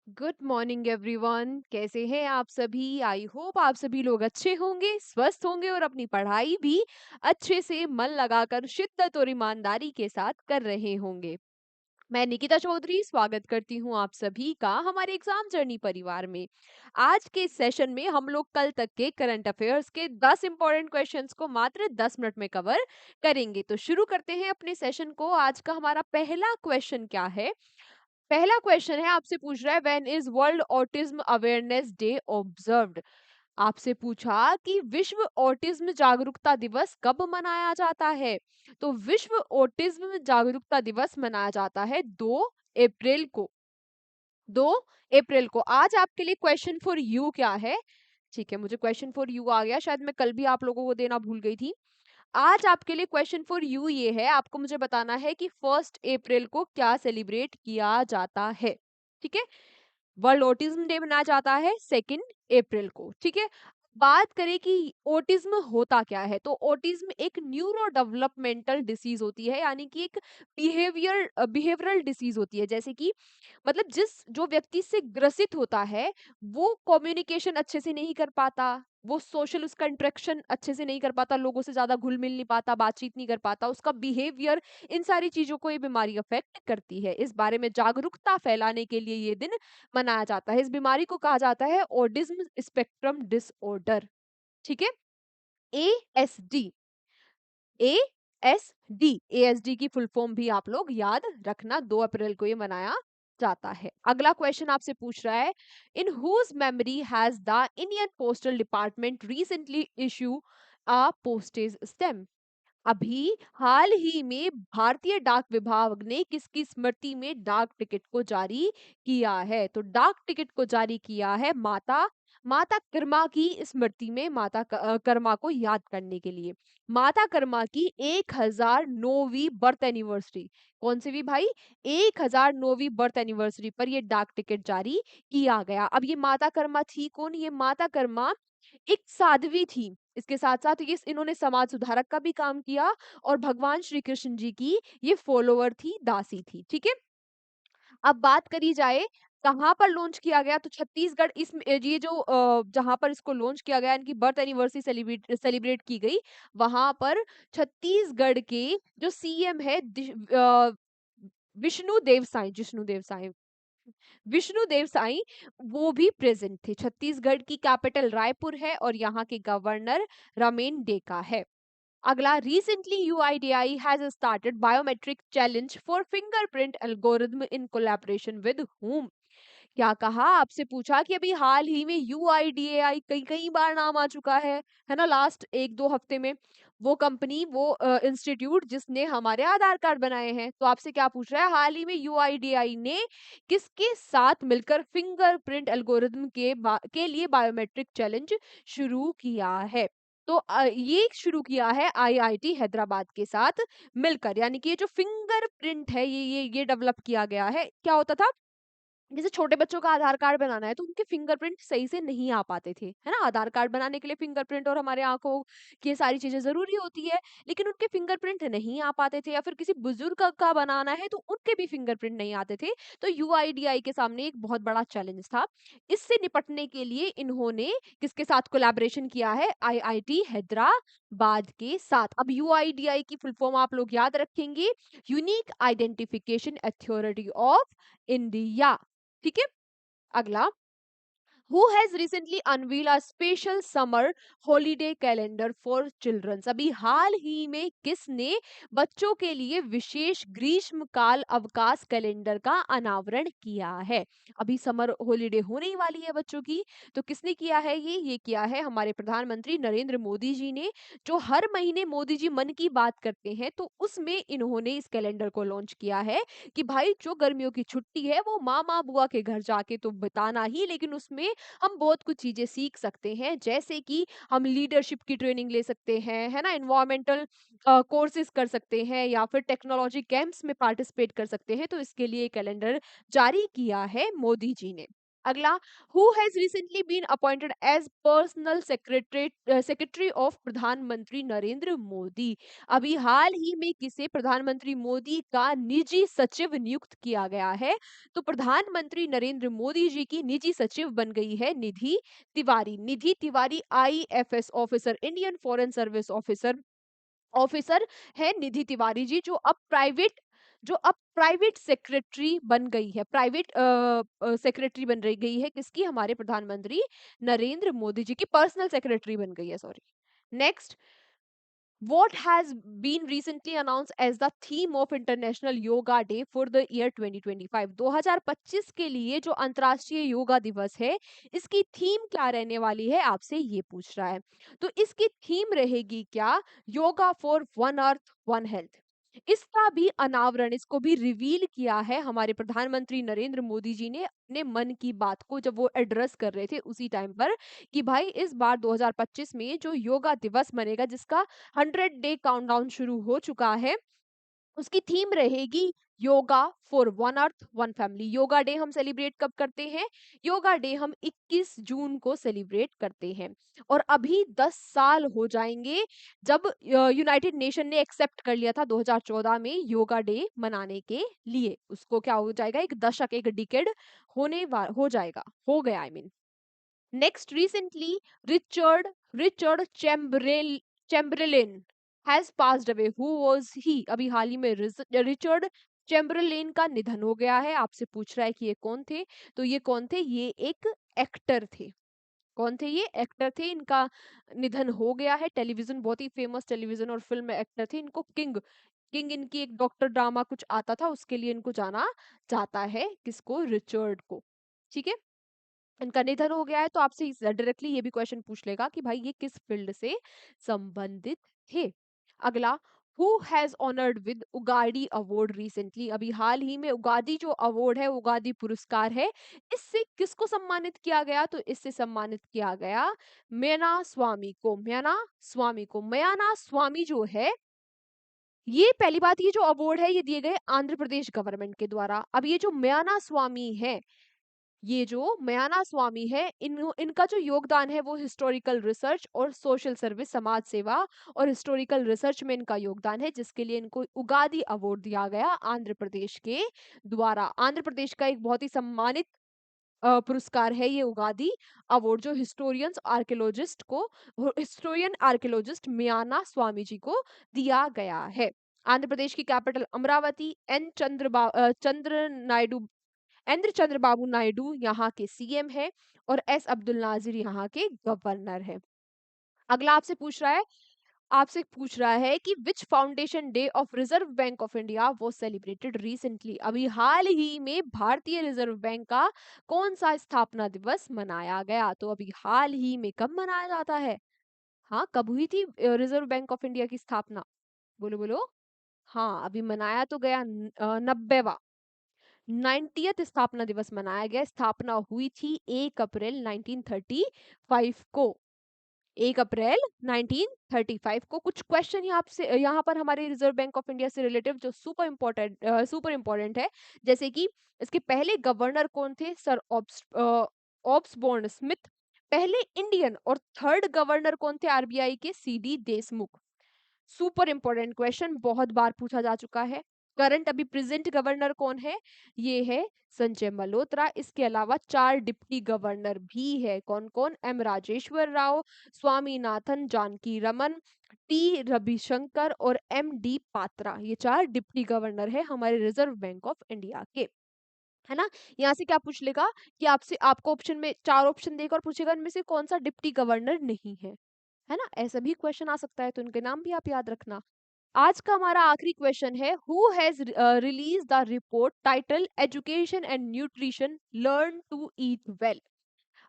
Good morning everyone. कैसे हैं आप सभी? आई होप आप सभी लोग अच्छे होंगे, स्वस्थ होंगे और अपनी पढ़ाई भी अच्छे से मन लगाकर शिद्दत और ईमानदारी के साथ कर रहे होंगे। मैं निकिता चौधरी स्वागत करती हूँ आप सभी का हमारे एग्जाम जर्नी परिवार में। आज के सेशन में हम लोग कल तक के करंट अफेयर्स के 10 इंपॉर्टेंट क्वेश्चंस को मात्र 10 मिनट में कवर करेंगे। तो शुरू करते हैं अपने सेशन को। आज का हमारा पहला क्वेश्चन क्या है? पहला क्वेश्चन है, आपसे पूछ रहा है when is world autism awareness day observed. आपसे पूछा कि विश्व ऑटिज्म जागरूकता दिवस कब मनाया जाता है। तो विश्व ऑटिज्म जागरूकता दिवस मनाया जाता है 2 अप्रैल को। 2 अप्रैल को। आज आपके लिए क्वेश्चन फॉर यू क्या है? ठीक है, मुझे क्वेश्चन फॉर यू आ गया, शायद मैं कल भी आप लोगों को देना भूल गई थी। आज आपके लिए क्वेश्चन फॉर यू ये है, आपको मुझे बताना है कि 1 अप्रैल को क्या सेलिब्रेट किया जाता है। ठीक है, वर्ल्ड ऑटिज्म डे मनाया जाता है 2 अप्रैल को। ठीक है, बात करें कि ऑटिज्म होता क्या है, तो ऑटिज्म एक न्यूरो डेवलपमेंटल डिसीज होती है, यानी कि एक बिहेवियरल डिसीज होती है। जैसे कि मतलब जिस जो व्यक्ति से ग्रसित होता है वो कम्युनिकेशन अच्छे से नहीं कर पाता, वो सोशल उसका इंटरेक्शन अच्छे से नहीं कर पाता, लोगों से ज्यादा घुल मिल नहीं पाता, बातचीत नहीं कर पाता, उसका बिहेवियर, इन सारी चीजों को ये बीमारी अफेक्ट करती है। इस बारे में जागरूकता फैलाने के लिए ये दिन मनाया जाता है। इस बीमारी को कहा जाता है ऑटिज्म स्पेक्ट्रम डिसऑर्डर। ठीक है, ASD। ASD की फुल फॉर्म भी आप लोग याद रखना, 2 अप्रैल को ये मनाया जाता है। अगला क्वेश्चन आपसे पूछ रहा है, in whose memory has the Indian postal department recently issue a postage stamp. अभी हाल ही में भारतीय डाक विभाग ने किसकी स्मृति में डाक टिकट को जारी किया है? तो डाक टिकट को जारी किया है माता माता कर्मा की स्मृति में, कर्मा को याद करने के लिए। माता कर्मा की 1009वीं बर्थ एनिवर्सरी, कौन सी भी भाई? 1009वीं बर्थ एनिवर्सरी पर ये डाक टिकट जारी किया गया। अब ये माता कर्मा थी कौन? ये माता कर्मा एक साध्वी थी। इसके साथ-साथ ये इन्होंने समाज सुधारक का भी काम किया और भगवान श्री कृष्ण जी की ये फॉलोवर थी, दासी थी। ठीक है? अब बात करी जाए कहाँ पर लॉन्च किया गया, तो छत्तीसगढ़ ये जो जहाँ पर इसको लॉन्च किया गया, इनकी बर्थ एनिवर्सरी सेलिब्रेट की गई, वहाँ पर छत्तीसगढ़ के जो सीएम है विष्णुदेव साई, वो भी प्रेजेंट थे। छत्तीसगढ़ की कैपिटल रायपुर है और यहाँ के गवर्नर रमेन डेका है। अगला, recently UIDAI has started biometric challenge for fingerprint algorithm in collaboration with whom। क्या कहा? आपसे पूछा कि अभी हाल ही में यूआईडीएआई कई कई बार नाम आ चुका है ना, लास्ट 1-2 हफ्ते में। वो कंपनी, वो इंस्टीट्यूट जिसने हमारे आधार कार्ड बनाए हैं, तो आपसे क्या पूछ रहा है, हाल ही में यूआईडीएआई ने किसके साथ मिलकर फिंगरप्रिंट एल्गोरिथम के लिए बायोमेट्रिक चैलेंज शुरू किया है? तो ये शुरू किया है आईआईटी हैदराबाद के साथ मिलकर, यानी कि ये जो फिंगरप्रिंट है ये डेवलप किया गया है। क्या होता था, जैसे छोटे बच्चों का आधार कार्ड बनाना है तो उनके फिंगरप्रिंट सही से नहीं आ पाते थे, है ना? आधार कार्ड बनाने के लिए फिंगरप्रिंट और हमारे आंखों की ये सारी चीजें जरूरी होती है, लेकिन उनके फिंगरप्रिंट नहीं आ पाते थे। या फिर किसी बुजुर्ग का बनाना है तो उनके भी फिंगरप्रिंट नहीं आते थे। तो यूआईडीआई के सामने एक बहुत बड़ा चैलेंज था। इससे निपटने के लिए इन्होंने किसके साथ कोलैबोरेशन किया है? आईआईटी हैदराबाद के साथ। अब यूआईडीआई की फुल फॉर्म आप लोग याद रखेंगे, unique identification authority of India. ठीक है, अगला, who has recently unveiled a special summer holiday calendar for children। अभी हाल ही में किसने बच्चों के लिए विशेष ग्रीष्मकाल अवकाश कैलेंडर का अनावरण किया है? अभी समर हॉलिडे होने ही वाली है बच्चों की, तो किसने किया है? ये किया है हमारे प्रधानमंत्री नरेंद्र मोदी जी ने। जो हर महीने मोदी जी मन की बात करते हैं, तो उसमें इन्होंने इस कैलेंडर को लॉन्च किया है कि भाई जो गर्मियों की छुट्टी है वो मामा बुआ के घर जाके तो बिताना ही, लेकिन उसमें हम बहुत कुछ चीजें सीख सकते हैं। जैसे कि हम लीडरशिप की ट्रेनिंग ले सकते हैं, है ना, इन्वायरमेंटल कोर्सेज कर सकते हैं, या फिर टेक्नोलॉजी कैंप्स में पार्टिसिपेट कर सकते हैं। तो इसके लिए कैलेंडर जारी किया है मोदी जी ने। अगला, who has recently been appointed as personal secretary of प्रधानमंत्री नरेंद्र मोदी। अभी हाल ही में किसे प्रधानमंत्री मोदी का निजी सचिव नियुक्त किया गया है? तो प्रधानमंत्री नरेंद्र मोदी जी की निजी सचिव बन गई है Nidhi Tiwari. Nidhi Tiwari IFS officer, Indian foreign service officer officer है निधि तिवारी जी, जो अब प्राइवेट सेक्रेटरी बन गई है, प्राइवेट सेक्रेटरी बन रही गई है किसकी? हमारे प्रधानमंत्री नरेंद्र मोदी जी की पर्सनल सेक्रेटरी बन गई है, sorry. Next, what has been recently announced as the theme of International Yoga Day for the year 2025? 2025 के लिए जो अंतर्राष्ट्रीय योगा दिवस है, इसकी थीम क्या रहने वाली है, आपसे ये पूछ रहा है। तो इसकी थीम रहेगी क्या? Yoga for one earth one health. इसका भी अनावरण, इसको भी रिवील किया है हमारे प्रधानमंत्री नरेंद्र मोदी जी ने अपने मन की बात को जब वो एड्रेस कर रहे थे उसी टाइम पर, कि भाई इस बार 2025 में जो योगा दिवस मनेगा, जिसका 100 डे काउंटडाउन शुरू हो चुका है, उसकी थीम रहेगी yoga for one earth one family. Yoga day हम सेलिब्रेट कब करते हैं? योगा डे हम 21 जून को सेलिब्रेट करते हैं। और अभी 10 साल हो जाएंगे जब यूनाइटेड नेशन ने एक्सेप्ट कर लिया था 2014 में योगा डे मनाने के लिए। उसको क्या हो जाएगा, एक दशक, एक डिकेड हो जाएगा, हो गया I mean. Next, recently, Richard Richard Chamberlain has passed away. Who was he? अभी हाल ही में रिचर्ड चैम्बरलेन का निधन हो गया है। आपसे पूछ रहा है कि ये कौन थे? तो ये कौन थे? ये एक एक्टर थे। कौन थे ये? एक्टर थे। इनका निधन हो गया है। टेलीविजन, बहुत ही फेमस टेलीविजन और फिल्म एक्टर थे। इनको किंग किंग इनकी एक डॉक्टर ड्रामा कुछ आता था, उसके लिए इनको जाना जाता है। किसको? रिचर्ड को। ठीक है, इनका निधन हो गया है। तो आपसे डायरेक्टली ये भी क्वेश्चन पूछ लेगा कि भाई ये किस फील्ड से संबंधित थे। अगला, who has honoured with Ugadi award recently? अभी हाल ही में उगादी जो अवार्ड है, उगादी पुरस्कार है, इससे किसको सम्मानित किया गया? तो इससे सम्मानित किया गया मयाना स्वामी को। मयाना स्वामी जो है, ये पहली बात, ये जो अवार्ड है ये दिए गए आंध्र प्रदेश गवर्नमेंट के द्वारा। अब ये जो मयाना स्वामी है, ये जो मयाना स्वामी है, इनका जो योगदान है वो हिस्टोरिकल रिसर्च और सोशल सर्विस, समाज सेवा और हिस्टोरिकल रिसर्च में इनका योगदान है, जिसके लिए इनको उगादी अवार्ड दिया गया आंध्र प्रदेश के द्वारा। आंध्र प्रदेश का एक बहुत ही सम्मानित पुरस्कार है ये उगादी अवार्ड, जो हिस्टोरियन आर्कियोलॉजिस्ट मयाना स्वामी जी को दिया गया है। आंध्र प्रदेश की कैपिटल अमरावती। चंद्र चंद्रबाबू नायडू यहाँ के सीएम है और एस अब्दुल नाजिर यहाँ के गवर्नर है। अगला आपसे पूछ रहा है कि which foundation day of Reserve Bank of India वो सेलिब्रेटेड रिसेंटली? अभी हाल ही में भारतीय रिजर्व बैंक का कौन सा स्थापना दिवस मनाया गया? तो अभी हाल ही में कब मनाया जाता है? हाँ, कब हुई थी रिजर्व बैंक ऑफ इंडिया की स्थापना? बोलो बोलो। हाँ, अभी मनाया तो गया 90वां 90th स्थापना दिवस मनाया गया। स्थापना हुई थी 1 अप्रैल 1935 को। 1 अप्रैल 1935 को। कुछ क्वेश्चन यहाँ पर हमारे रिजर्व बैंक ऑफ इंडिया से रिलेटिव जो सुपर इम्पोर्टेंट है, जैसे कि इसके पहले गवर्नर कौन थे? Sir Osborne Smith. पहले इंडियन और थर्ड गवर्नर कौन थे आरबीआई के? C D Deshmukh. Super important question, बहुत बार पूछा जा चुका है। करंट अभी प्रेजेंट गवर्नर कौन है? ये है संजय मल्होत्रा। इसके अलावा 4 डिप्टी गवर्नर भी है। कौन कौन? एम राजेश्वर राव, स्वामीनाथन जानकी रमन, टी रविशंकर और एम डी पात्रा। ये 4 डिप्टी गवर्नर है हमारे रिजर्व बैंक ऑफ इंडिया के, है ना। यहाँ से क्या पूछ लेगा कि आपको ऑप्शन में 4 ऑप्शन देगा और पूछेगा इनमें से कौन सा डिप्टी गवर्नर नहीं है ना। ऐसा भी क्वेश्चन आ सकता है, तो इनके नाम भी आप याद रखना। आज का हमारा आखिरी क्वेश्चन है, who has release the report title education and nutrition learn to eat well?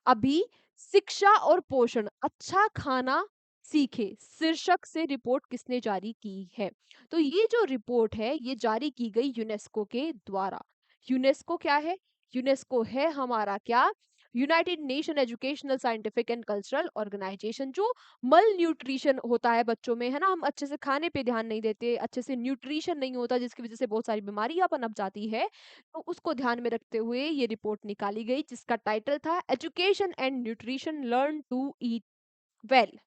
अभी शिक्षा और पोषण, अच्छा खाना सीखे, शीर्षक से रिपोर्ट किसने जारी की है? तो ये जो रिपोर्ट है ये जारी की गई यूनेस्को के द्वारा। यूनेस्को क्या है? यूनेस्को है हमारा क्या? United Nation educational scientific and cultural organisation, जो मल न्यूट्रिशन होता है बच्चों में, है ना, हम अच्छे से खाने पे ध्यान नहीं देते, अच्छे से न्यूट्रिशन नहीं होता, जिसकी वजह से बहुत सारी बीमारियां पनप जाती है, तो उसको ध्यान में रखते हुए ये रिपोर्ट निकाली गई, जिसका टाइटल था education and nutrition, learn to eat well.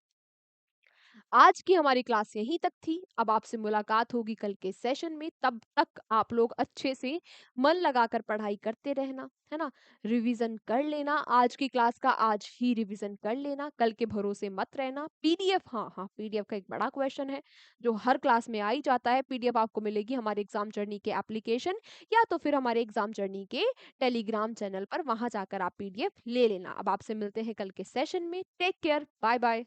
आज की हमारी क्लास यहीं तक थी। अब आपसे मुलाकात होगी कल के सेशन में। तब तक आप लोग अच्छे से मन लगाकर पढ़ाई करते रहना, है ना? रिवीजन कर लेना। आज की क्लास का आज ही रिवीजन कर लेना। कल के भरोसे मत रहना। पीडीएफ, हाँ, हाँ, पीडीएफ का एक बड़ा क्वेश्चन है जो हर क्लास में आ ही जाता है। पीडीएफ आपको मिलेगी हमारे एग्जाम जर्नी के एप्लीकेशन या तो फिर हमारे एग्जाम जर्नी के टेलीग्राम चैनल पर, वहां जाकर आप पीडीएफ ले लेना। अब आपसे मिलते हैं कल के सेशन में। Take care, bye bye.